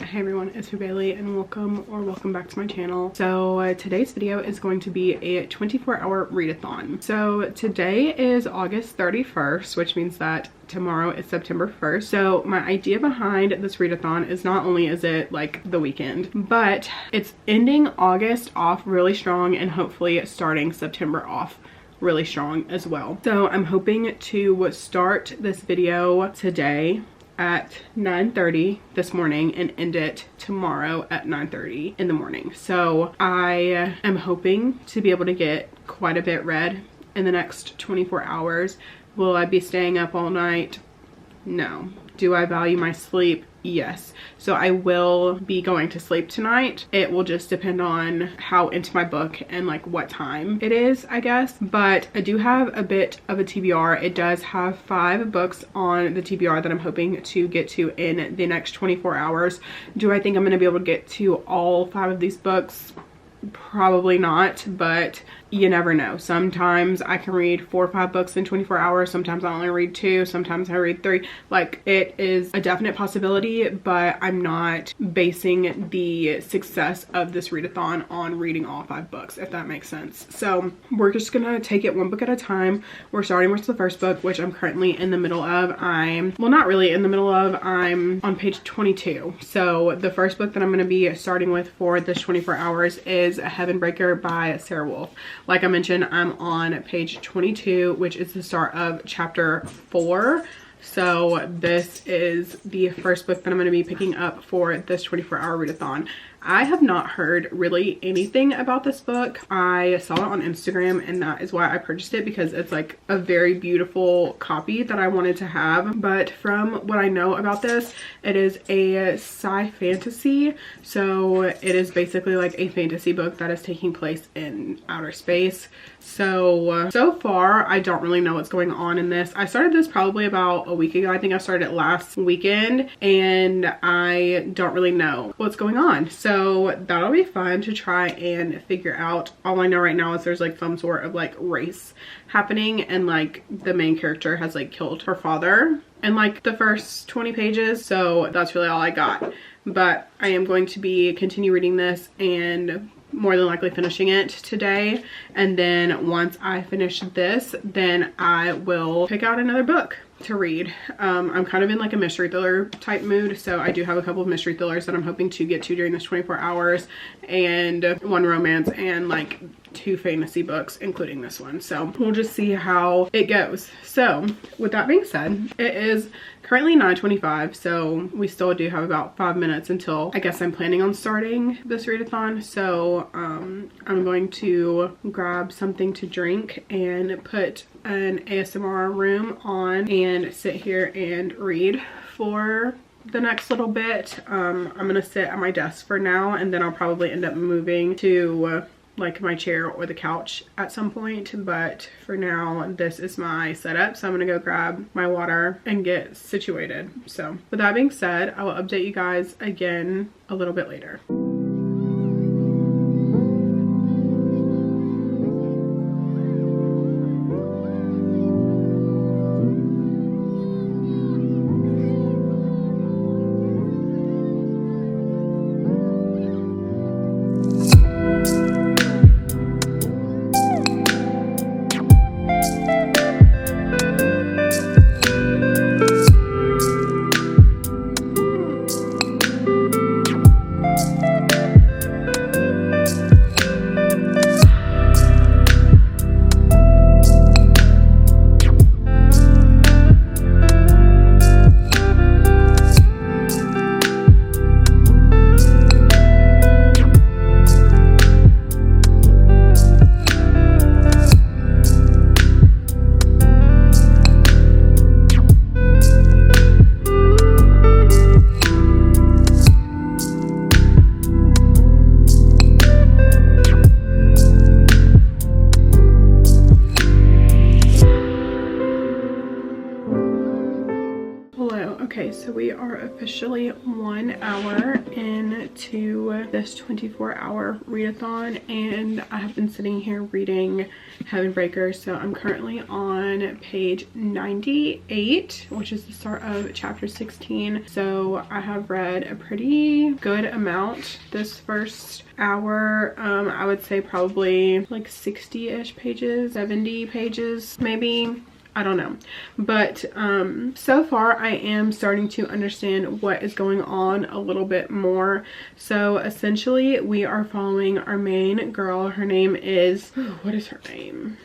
Hey everyone, it's Bailey and welcome back to my channel. So today's video is going to be a 24-hour readathon. So today is August 31st, which means that tomorrow is September 1st. So my idea behind this readathon is not only is it like the weekend, but it's ending August off really strong and hopefully starting September off really strong as well. So I'm hoping to start this video today at 9:30 this morning and end it tomorrow at 9:30 in the morning. So I am hoping to be able to get quite a bit read in the next 24 hours. Will I be staying up all night? No. Do I value my sleep? Yes. So I will be going to sleep tonight. It will just depend on how into my book and like what time it is, I guess. But I do have a bit of a TBR. It does have 5 books on the TBR that I'm hoping to get to in the next 24 hours. Do I think I'm going to be able to get to all 5 of these books? Probably not, but you never know. Sometimes I can read 4 or 5 books in 24 hours. Sometimes I only read 2. Sometimes I read 3. Like, it is a definite possibility, but I'm not basing the success of this readathon on reading all 5 books, if that makes sense. So we're just gonna take it one book at a time. We're starting with the first book, which I'm currently in the middle of. Well, not really in the middle of. I'm on page 22. So the first book that I'm gonna be starting with for this 24 hours is Heavenbreaker by Sarah Wolf. Like I mentioned, I'm on page 22, which is the start of chapter 4. So this is the first book that I'm going to be picking up for this 24-hour readathon. I have not heard really anything about this book. I saw it on Instagram and that is why I purchased it, because it's like a very beautiful copy that I wanted to have. But from what I know about this, it is a sci-fantasy. So it is basically like a fantasy book that is taking place in outer space. So far, I don't really know what's going on in this. I started this probably about a week ago. I think I started it last weekend and I don't really know what's going on. So that'll be fun to try and figure out. All I know right now is there's like some sort of like race happening and like the main character has like killed her father in like the first 20 pages. So that's really all I got. But I am going to be continue reading this and more than likely finishing it today. And then once I finish this, then I will pick out another book to read. I'm kind of in like a mystery thriller type mood, so I do have a couple of mystery thrillers that I'm hoping to get to during this 24 hours, and 1 romance and like 2 fantasy books, including this one. So we'll just see how it goes. So with that being said, it is currently 9:25, so we still do have about 5 minutes until I guess I'm planning on starting this readathon. So I'm going to grab something to drink and put an ASMR room on and sit here and read for the next little bit. I'm gonna sit at my desk for now, and then I'll probably end up moving to like my chair or the couch at some point, but for now this is my setup. So I'm gonna go grab my water and get situated. So with that being said, I will update you guys again a little bit later. are officially 1 hour into this 24-hour readathon, and I have been sitting here reading Heavenbreaker. So I'm currently on page 98, which is the start of chapter 16. So I have read a pretty good amount this first hour. I would say probably like 60-ish pages, 70 pages maybe. I don't know, but so far I am starting to understand what is going on a little bit more. So essentially we are following our main girl. Her name is, what is her name?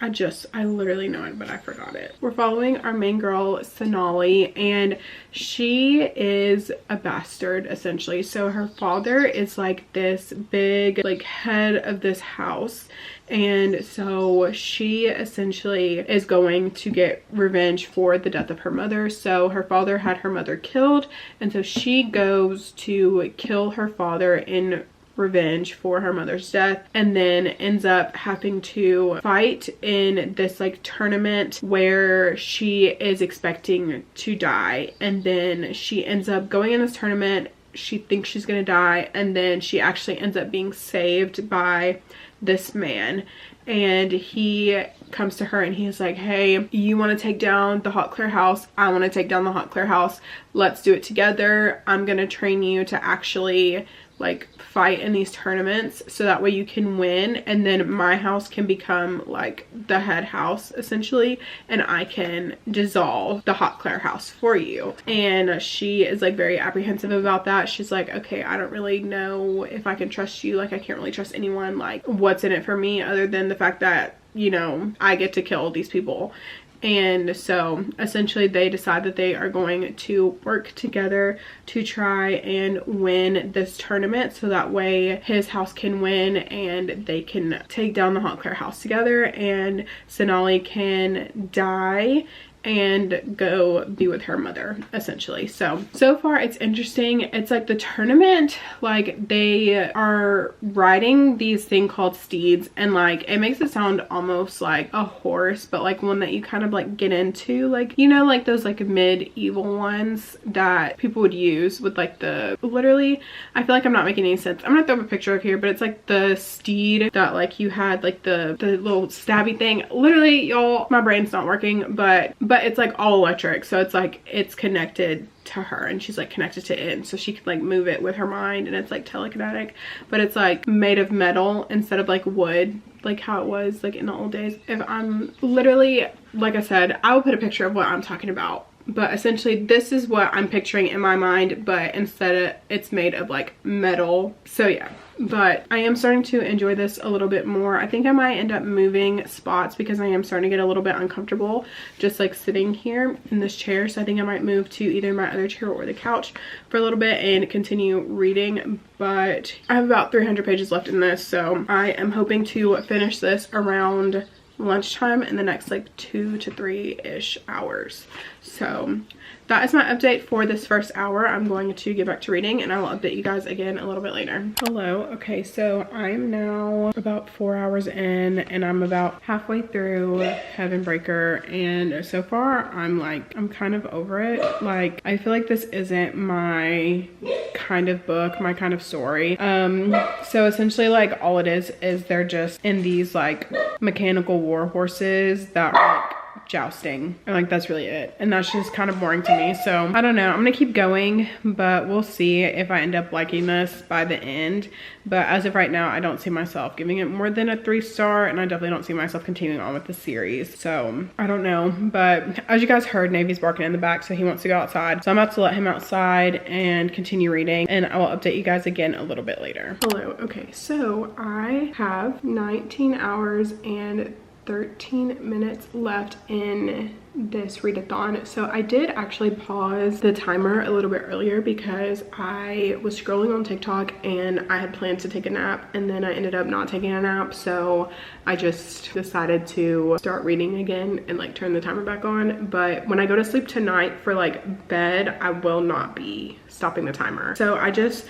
I literally know it, but I forgot it. We're following our main girl, Sonali, and she is a bastard essentially. So her father is like this big like head of this house, and so she essentially is going to get revenge for the death of her mother. So her father had her mother killed, and so she goes to kill her father in revenge for her mother's death, and then ends up having to fight in this like tournament where she is expecting to die. And then she ends up going in this tournament. She thinks she's gonna die, and then she actually ends up being saved by this man. And he comes to her and he's like, hey, you want to take down the Hot Clear house? I want to take down the Hot Clear house. Let's do it together. I'm gonna train you to actually like fight in these tournaments so that way you can win, and then my house can become like the head house essentially, and I can dissolve the Hot Claire house for you. And she is like very apprehensive about that. She's like, okay, I don't really know if I can trust you. Like I can't really trust anyone. Like what's in it for me other than the fact that, you know, I get to kill these people. And so essentially they decide that they are going to work together to try and win this tournament so that way his house can win and they can take down the Hot Claire house together, and Sonali can die and go be with her mother essentially. So far it's interesting. It's like the tournament, like they are riding these thing called steeds, and like it makes it sound almost like a horse, but like one that you kind of like get into, like, you know, like those like medieval ones that people would use with like the, literally, I feel like I'm not making any sense. I'm gonna throw up a picture of here, but it's like the steed that like you had like the little stabby thing. Literally, y'all, my brain's not working, but it's like all electric, so it's like it's connected to her and she's like connected to it, so she can like move it with her mind, and it's like telekinetic, but it's like made of metal instead of like wood, like how it was like in the old days. If I'm literally, like I said, I will put a picture of what I'm talking about, but essentially this is what I'm picturing in my mind, but instead it's made of like metal. So yeah, but I am starting to enjoy this a little bit more. I think I might end up moving spots because I am starting to get a little bit uncomfortable just like sitting here in this chair. So I think I might move to either my other chair or the couch for a little bit and continue reading. But I have about 300 pages left in this, so I am hoping to finish this around lunchtime in the next like 2 to 3-ish hours. So that is my update for this first hour. I'm going to get back to reading and I will update you guys again a little bit later. Hello. Okay, so I'm now about 4 hours in and I'm about halfway through Heavenbreaker, and so far I'm kind of over it. Like I feel like this isn't my kind of book, my kind of story. So essentially like all it is they're just in these like mechanical war horses that are like jousting, and like that's really it, and that's just kind of boring to me. So I don't know, I'm gonna keep going, but we'll see if I end up liking this by the end. But as of right now, I don't see myself giving it more than a 3-star, and I definitely don't see myself continuing on with the series. So I don't know, but as you guys heard, Navy's barking in the back, so he wants to go outside, so I'm about to let him outside and continue reading, and I will update you guys again a little bit later. Hello. Okay, so I have 19 hours and 13 minutes left in this readathon. So I did actually pause the timer a little bit earlier because I was scrolling on TikTok and I had planned to take a nap, and then I ended up not taking a nap, so I just decided to start reading again and like turn the timer back on. But when I go to sleep tonight for like bed, I will not be stopping the timer. So I just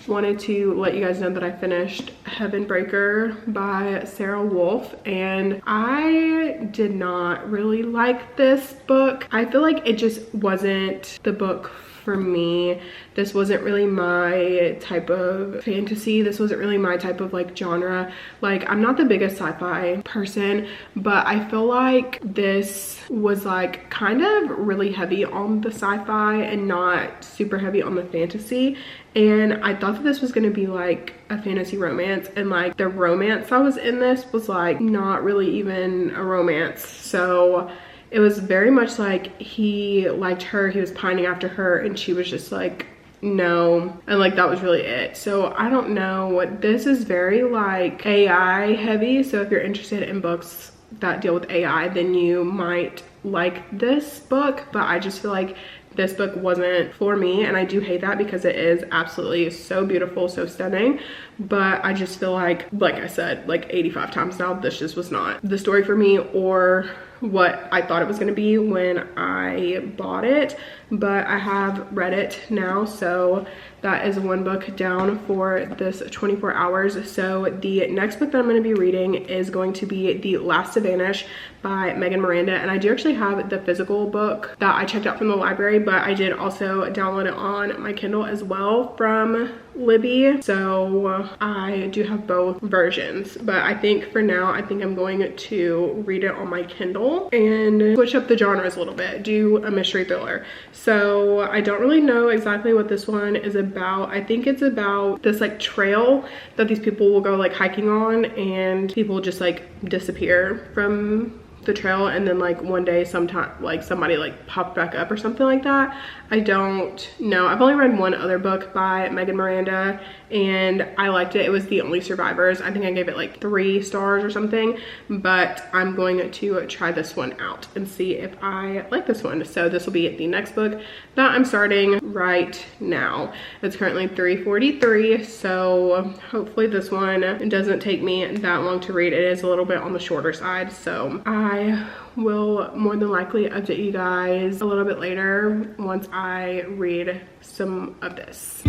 wanted to let you guys know that I finished Heavenbreaker by Sarah Wolf, and I did not really like this book. I feel like it just wasn't the book for me. This wasn't really my type of fantasy. This wasn't really my type of like genre. Like, I'm not the biggest sci-fi person, but I feel like this was like kind of really heavy on the sci-fi and not super heavy on the fantasy. And I thought that this was going to be like a fantasy romance, and like the romance that was in this was like not really even a romance. So it was very much like he liked her, he was pining after her, and she was just like, no. And like that was really it. So I don't know, this is very like AI heavy. So if you're interested in books that deal with AI, then you might like this book. But I just feel like this book wasn't for me, and I do hate that because it is absolutely so beautiful, so stunning. But I just feel like I said like 85 times now, this just was not the story for me or what I thought it was going to be when I bought it. But I have read it now, so that is one book down for this 24 hours. So the next book that I'm going to be reading is going to be The Last to Vanish by Megan Miranda. And I do actually have the physical book that I checked out from the library, but I did also download it on my Kindle as well from Libby. So I do have both versions, but I think for now, I think I'm going to read it on my Kindle and switch up the genres a little bit, do a mystery thriller. So I don't really know exactly what this one is about. I think it's about this like trail that these people will go like hiking on, and people just like disappear from the trail, and then like one day sometime like somebody like popped back up or something like that. I don't know. I've only read one other book by Megan Miranda and I liked it. It was The Only Survivors. I think I gave it like 3 stars or something, but I'm going to try this one out and see if I like this one. So this will be the next book that I'm starting right now. It's currently 3:43, so hopefully this one doesn't take me that long to read. It is a little bit on the shorter side, so I will more than likely update you guys a little bit later once I read some of this.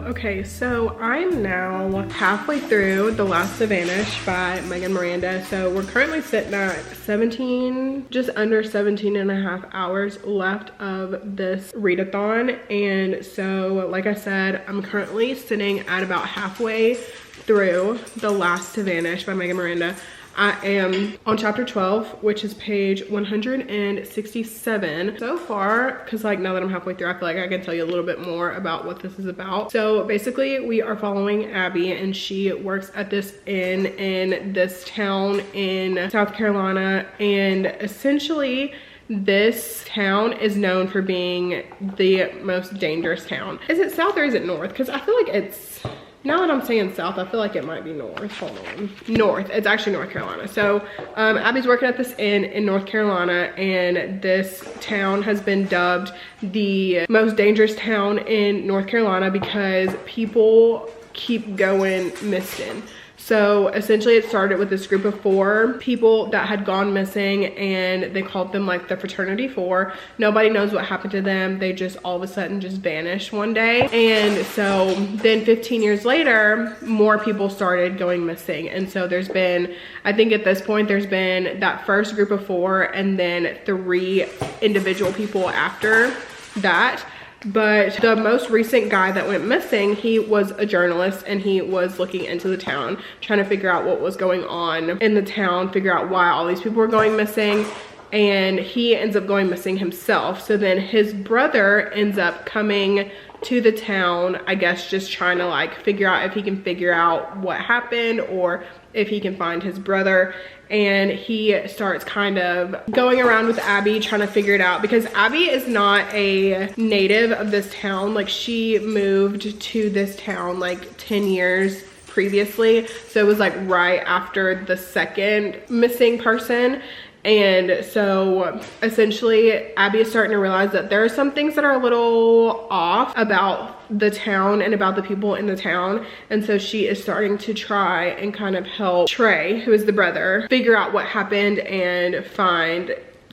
Okay, so I'm now halfway through The Last to Vanish by Megan Miranda. So we're currently sitting at 17, just under 17 and a half hours left of this readathon. And so, like I said, I'm currently sitting at about halfway through The Last to Vanish by Megan Miranda. I am on chapter 12, which is page 167 so far, because like now that I'm halfway through, I feel like I can tell you a little bit more about what this is about. So basically we are following Abby, and she works at this inn in this town in South Carolina, and essentially this town is known for being the most dangerous town. Is it south or is it north? Because I feel like it's, now that I'm saying south, I feel like it might be north. Hold on. North. It's actually North Carolina. So Abby's working at this inn in North Carolina, and this town has been dubbed the most dangerous town in North Carolina because people keep going missing. So essentially it started with this group of 4 people that had gone missing, and they called them like the Fraternity 4. Nobody knows what happened to them. They just all of a sudden just vanished one day. And so then 15 years later, more people started going missing. And so there's been, I think at this point, there's been that first group of 4 and then 3 individual people after that. But the most recent guy that went missing, he was a journalist, and he was looking into the town, trying to figure out what was going on in the town, figure out why all these people were going missing, and he ends up going missing himself. So then his brother ends up coming to the town, I guess just trying to like figure out if he can figure out what happened or if he can find his brother. And he starts kind of going around with Abby trying to figure it out, because Abby is not a native of this town. Like, she moved to this town like 10 years previously, so it was like right after the second missing person. And so essentially Abby is starting to realize that there are some things that are a little off about the town and about the people in the town. And so she is starting to try and kind of help Trey, who is the brother, figure out what happened and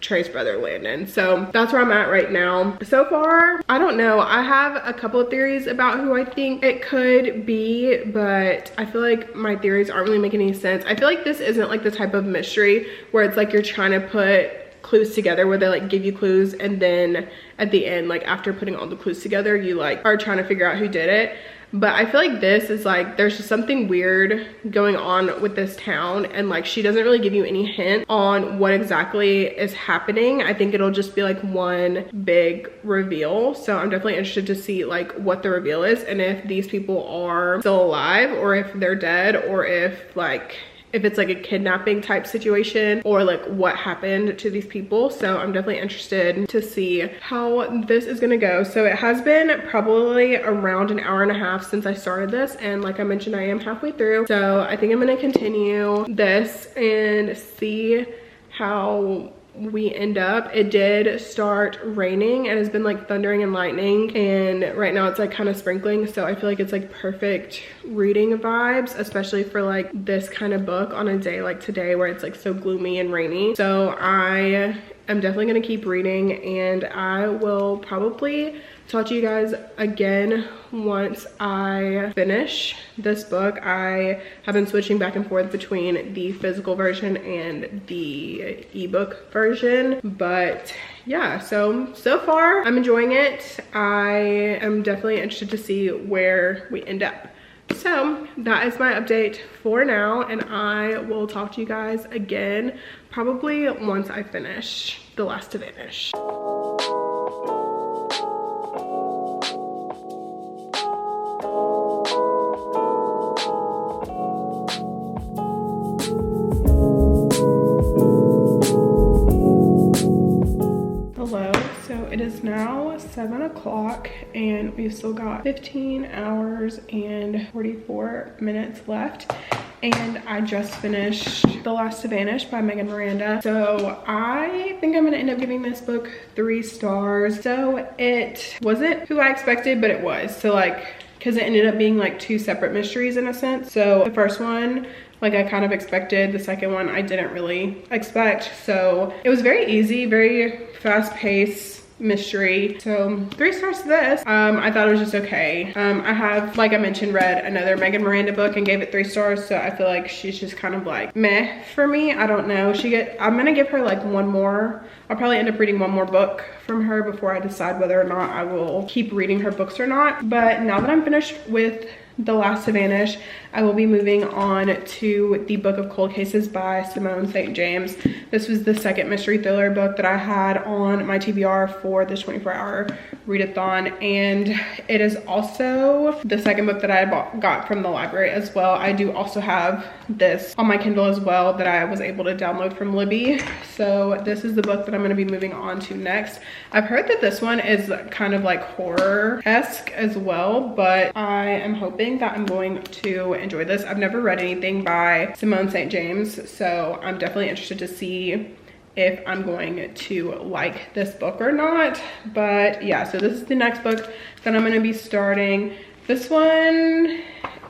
Trey's brother Landon. So that's where I'm at right now. So far, I don't know. I have a couple of theories about who I think it could be, but I feel like my theories aren't really making any sense. I feel like this isn't like the type of mystery where it's like you're trying to put clues together, where they like give you clues and then at the end, like after putting all the clues together, you like are trying to figure out who did it. But I feel like this is like, there's just something weird going on with this town, and like she doesn't really give you any hint on what exactly is happening. I think it'll just be like one big reveal. So I'm definitely interested to see like what the reveal is, and if these people are still alive or if they're dead, or if it's like a kidnapping type situation, or like what happened to these people. So I'm definitely interested to see how this is gonna go. So it has been probably around an hour and a half since I started this, and like I mentioned, I am halfway through. So I think I'm gonna continue this and see how we end up. It did start raining. It has been like thundering and lightning, and right now it's like kind of sprinkling, so I feel like it's like perfect reading vibes, especially for like this kind of book on a day like today where it's like so gloomy and rainy. So I am definitely gonna keep reading, and I will probably talk to you guys again once I finish this book. I have been switching back and forth between the physical version and the ebook version, but yeah, so far I'm enjoying it. I am definitely interested to see where we end up. So that is my update for now, and I will talk to you guys again probably once I finish The Last to Vanish. It is now 7 o'clock and we've still got 15 hours and 44 minutes left. And I just finished The Last to Vanish by Megan Miranda. So I think I'm gonna end up giving this book 3 stars. So it wasn't who I expected, but it was. So like, because it ended up being like 2 separate mysteries in a sense. So the first one, like I kind of expected. The second one I didn't really expect. So it was very easy, very fast-paced mystery. So 3 stars to this. I thought it was just okay. I have, like I mentioned, read another Megan Miranda book and gave it 3 stars. So I feel like she's just kind of like meh for me. I don't know. I'm gonna give her like one more. I'll probably end up reading one more book from her before I decide whether or not I will keep reading her books or not. But now that I'm finished with The Last to Vanish, I will be moving on to the Book of Cold Cases by Simone St. James. This was the second mystery thriller book that I had on my TBR for this 24-hour readathon, and it is also the second book that I got from the library as well. I do also have this on my Kindle as well that I was able to download from Libby. So this is the book that I'm going to be moving on to next. I've heard that this one is kind of like horror-esque as well, but I am hoping that I'm going to enjoy this. I've never read anything by Simone St. James, so I'm definitely interested to see if I'm going to like this book or not. But yeah, so this is the next book that I'm going to be starting. This one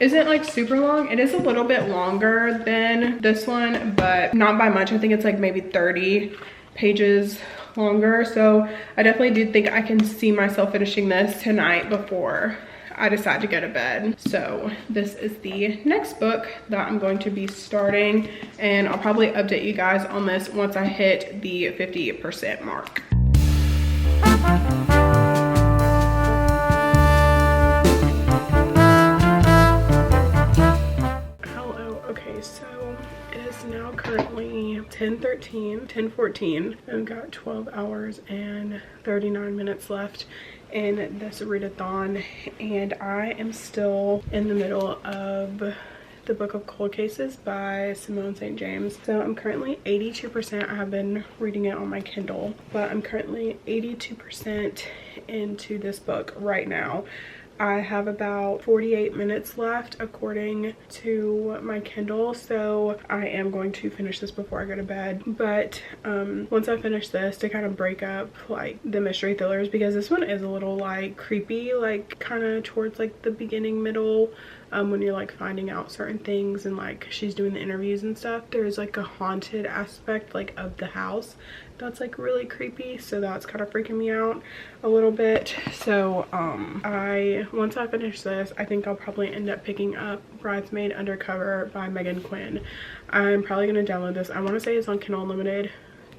isn't like super long. It is a little bit longer than this one, but not by much. I think it's like maybe 30 pages longer. So I definitely do think I can see myself finishing this tonight before I decide to go to bed. So this is the next book that I'm going to be starting, and I'll probably update you guys on this once I hit the 50% mark. Hello, okay, so it is now currently 10:14. I've got 12 hours and 39 minutes left in this readathon, and I am still in the middle of the Book of Cold Cases by Simone St. James. So I'm currently 82%. I have been reading it on my Kindle, but I'm currently 82% into this book right now. I have about 48 minutes left according to my Kindle, so I am going to finish this before I go to bed. But once I finish this, to kind of break up like the mystery thrillers, because this one is a little like creepy, like kind of towards like the beginning, middle, when you're like finding out certain things and like she's doing the interviews and stuff. There's like a haunted aspect like of the house that's like really creepy, so that's kind of freaking me out a little bit. So once I finish this, I think I'll probably end up picking up Bridesmaid Undercover by Megan Quinn. I'm probably gonna download this. I want to say it's on Kindle Unlimited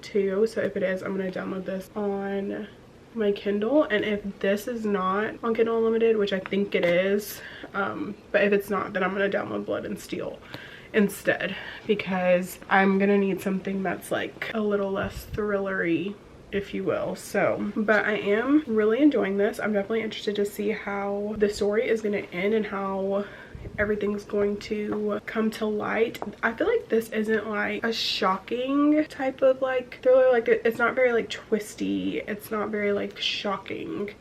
too, so if it is, I'm gonna download this on my Kindle. And if this is not on Kindle Unlimited, which I think it is, but if it's not, then I'm gonna download Blood and Steel instead, because I'm gonna need something that's like a little less thrillery, if you will. So, but I am really enjoying this. I'm definitely interested to see how the story is going to end and how everything's going to come to light. I feel like this isn't like a shocking type of like thriller. Like it's not very like twisty, it's not very like shocking,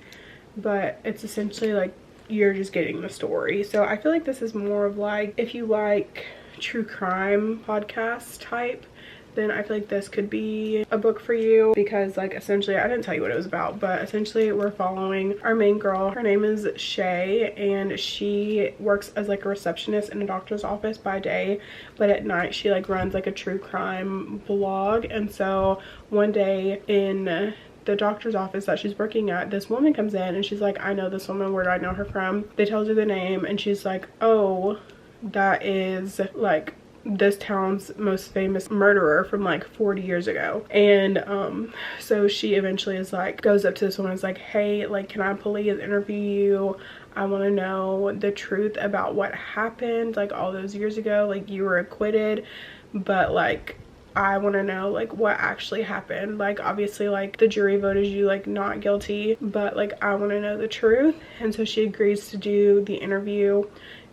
but it's essentially like you're just getting the story. So I feel like this is more of like, if you like true crime podcast type, then I feel like this could be a book for you, because like essentially, I didn't tell you what it was about, but essentially we're following our main girl. Her name is Shay, and she works as like a receptionist in a doctor's office by day, but at night she like runs like a true crime blog. And so one day in the doctor's office that she's working at, this woman comes in and she's like, I know this woman, where do I know her from? They tells her the name, and she's like, oh, that is like this town's most famous murderer from like 40 years ago. And so she eventually is like, goes up to this woman and is like, hey, like, can I please interview you? I want to know the truth about what happened like all those years ago. Like, you were acquitted, but like I want to know like what actually happened. Like obviously like the jury voted you like not guilty, but like I want to know the truth. And so she agrees to do the interview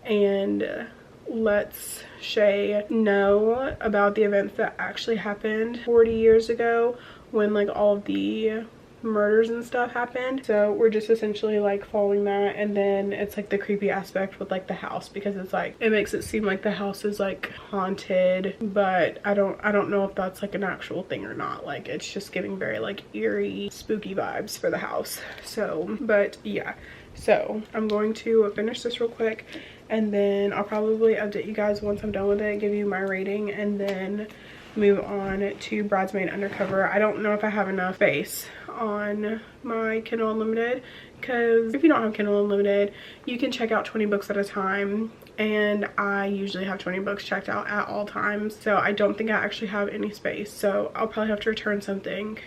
and lets Shay know about the events that actually happened 40 years ago, when like all of the murders and stuff happened. So we're just essentially like following that. And then it's like the creepy aspect with like the house, because it's like it makes it seem like the house is like haunted, but I don't know if that's like an actual thing or not. Like it's just giving very like eerie, spooky vibes for the house. So, but yeah, so I'm going to finish this real quick, and then I'll probably update you guys once I'm done with it, give you my rating, and then move on to Bridesmaid Undercover. I don't know if I have enough space on my Kindle Unlimited, because if you don't have Kindle Unlimited, you can check out 20 books at a time, and I usually have 20 books checked out at all times, so I don't think I actually have any space. So I'll probably have to return something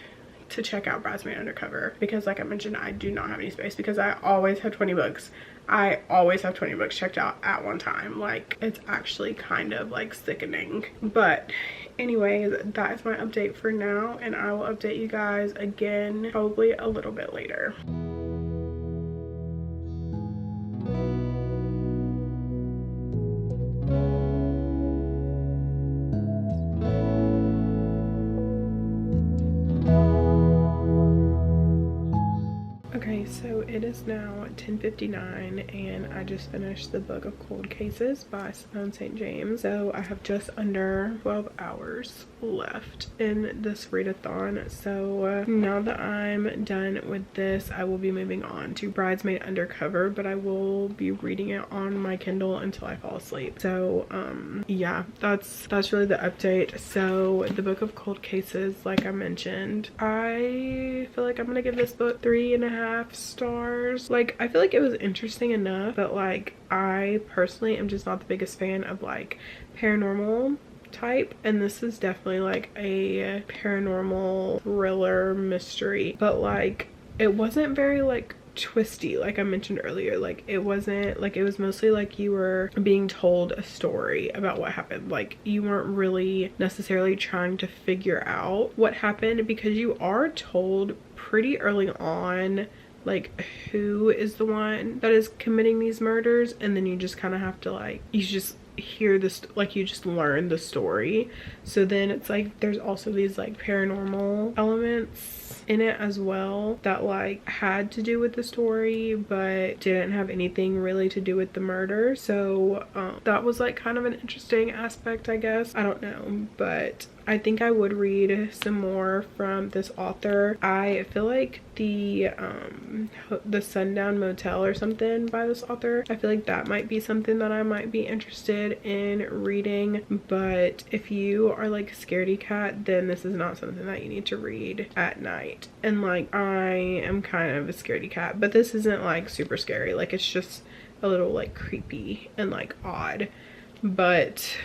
to check out Bridesmaid Undercover, because like I mentioned, I do not have any space, because I always have 20 books. I always have 20 books checked out at one time. Like it's actually kind of like sickening. But anyways, that is my update for now, and I will update you guys again probably a little bit later. Okay, so it is now 10:59, and I just finished the book of Cold Cases by Simone St. James. So I have just under 12 hours left in this readathon. So now that I'm done with this, I will be moving on to Bridesmaid Undercover, but I will be reading it on my Kindle until I fall asleep. So yeah, that's really the update. So the book of Cold Cases, like I mentioned, I feel like I'm gonna give this book 3.5 stars. Like I feel like it was interesting enough, but like I personally am just not the biggest fan of like paranormal type, and this is definitely like a paranormal thriller mystery, but like it wasn't very like twisty, like I mentioned earlier. Like it wasn't like, it was mostly like you were being told a story about what happened. Like you weren't really necessarily trying to figure out what happened, because you are told pretty early on like who is the one that is committing these murders, and then you just kind of have to like, you just hear this, like you just learn the story. So then it's like there's also these like paranormal elements in it as well that like had to do with the story but didn't have anything really to do with the murder. So that was like kind of an interesting aspect, I guess. I don't know, but I think I would read some more from this author. I feel like the Sundown Motel or something by this author, I feel like that might be something that I might be interested in reading. But if you are like a scaredy cat, then this is not something that you need to read at night. And like, I am kind of a scaredy cat, but this isn't like super scary. Like, it's just a little like creepy and like odd. But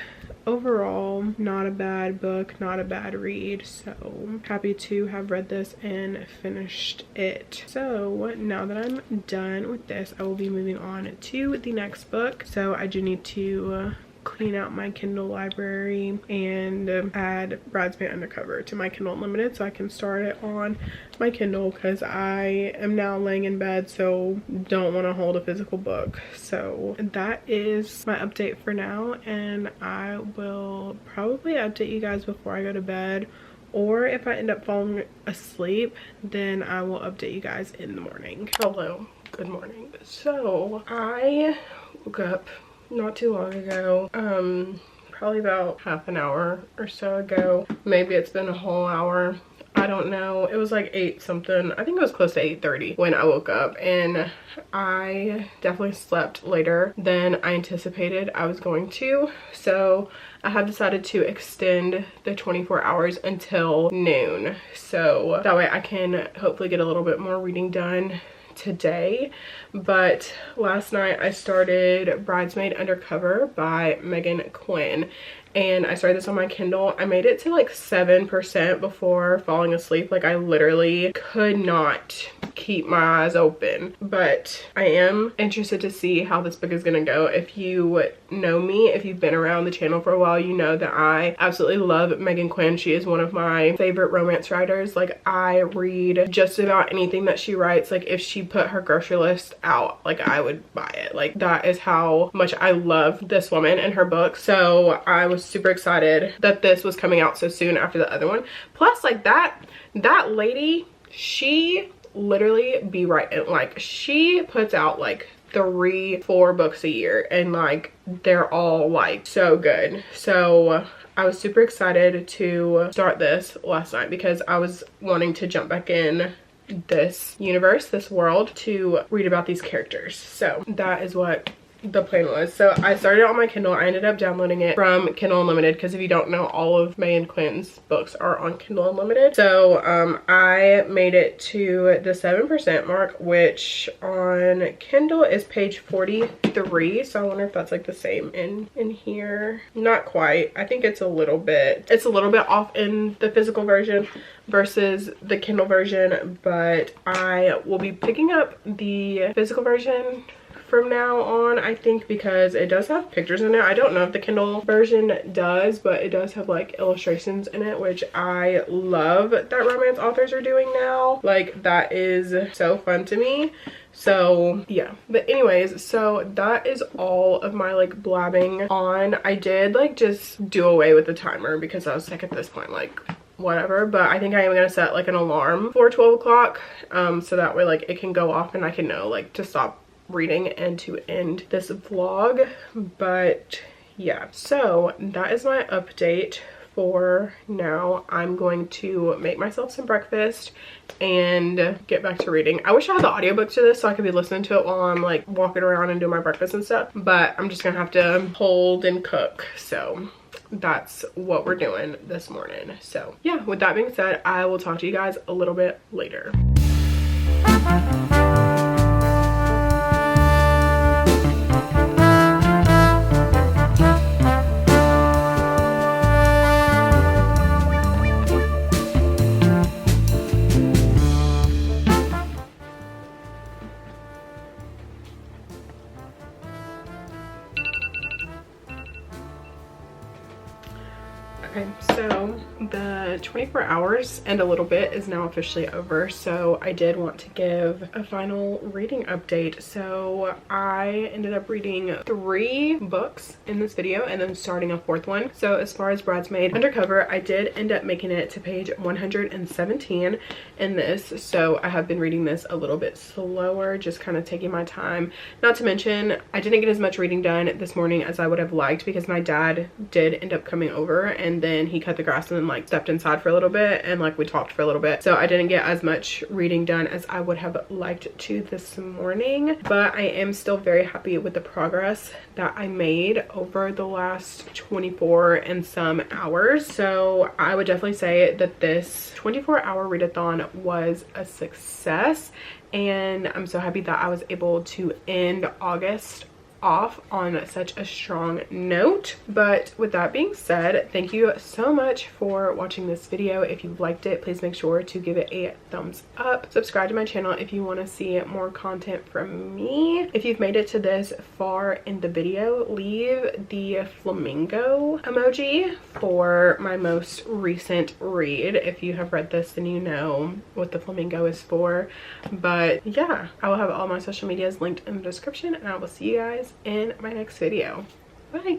overall, not a bad book, not a bad read. So happy to have read this and finished it. So now that I'm done with this, I will be moving on to the next book. So I do need to clean out my Kindle library and add Bridesmaid Undercover to my Kindle Unlimited so I can start it on my Kindle, because I am now laying in bed, so don't want to hold a physical book. So that is my update for now, and I will probably update you guys before I go to bed, or if I end up falling asleep, then I will update you guys in the morning. Hello, good morning. So I woke up not too long ago, probably about half an hour or so ago. Maybe it's been a whole hour, I don't know. It was like 8 something. I think it was close to 8:30 when I woke up, and I definitely slept later than I anticipated I was going to. So I have decided to extend the 24 hours until noon, so that way I can hopefully get a little bit more reading done today. But last night I started Bridesmaid Undercover by Megan Quinn, and I started this on my Kindle. I made it to like 7% before falling asleep. Like, I literally could not keep my eyes open. But I am interested to see how this book is gonna go. If you know me, if you've been around the channel for a while, you know that I absolutely love Megan Quinn. She is one of my favorite romance writers. Like, I read just about anything that she writes. Like, if she put her grocery list out, like, I would buy it. Like, that is how much I love this woman and her book. So I was super excited that this was coming out so soon after the other one. Plus, like, that lady, she literally be writing, like, she puts out like 3-4 books a year, and like they're all like so good. So I was super excited to start this last night because I was wanting to jump back in this universe, this world, to read about these characters. So that is what the plan was. So I started it on my Kindle. I ended up downloading it from Kindle Unlimited, because if you don't know, all of Megan Quinn's books are on Kindle Unlimited. So I made it to the 7% mark, which on Kindle is page 43. So I wonder if that's like the same in here. Not quite. I think it's a little bit off in the physical version versus the Kindle version, but I will be picking up the physical version from now on, I think, because it does have pictures in it. I don't know if the Kindle version does, but it does have like illustrations in it, which I love that romance authors are doing now. Like, that is so fun to me. So yeah, but anyways, so that is all of my like blabbing on. I did like just do away with the timer because I was sick at this point, like whatever. But I think I am gonna set like an alarm for 12 o'clock, so that way like it can go off and I can know like to stop reading and to end this vlog. But yeah, so that is my update for now. I'm going to make myself some breakfast and get back to reading. I wish I had the audiobook to this so I could be listening to it while I'm like walking around and doing my breakfast and stuff, but I'm just gonna have to hold and cook. So that's what we're doing this morning. So yeah, with that being said, I will talk to you guys a little bit later. Okay, so the 24 hours and a little bit is now officially over, so I did want to give a final reading update. So I ended up reading 3 books in this video and then starting a 4th one. So as far as Bridesmaid Undercover, I did end up making it to page 117 in this, so I have been reading this a little bit slower, just kind of taking my time. Not to mention, I didn't get as much reading done this morning as I would have liked because my dad did end up coming over, and then he cut the grass and then like stepped inside for a little bit, and like we talked for a little bit, so I didn't get as much reading done as I would have liked to this morning. But I am still very happy with the progress that I made over the last 24 and some hours. So I would definitely say that this 24-hour readathon was a success, and I'm so happy that I was able to end August off on such a strong note. But with that being said, thank you so much for watching this video. If you liked it, please make sure to give it a thumbs up. Subscribe to my channel if you want to see more content from me. If you've made it to this far in the video, leave the flamingo emoji for my most recent read. If you have read this, then you know what the flamingo is for. But yeah, I will have all my social medias linked in the description, and I will see you guys in my next video. Bye.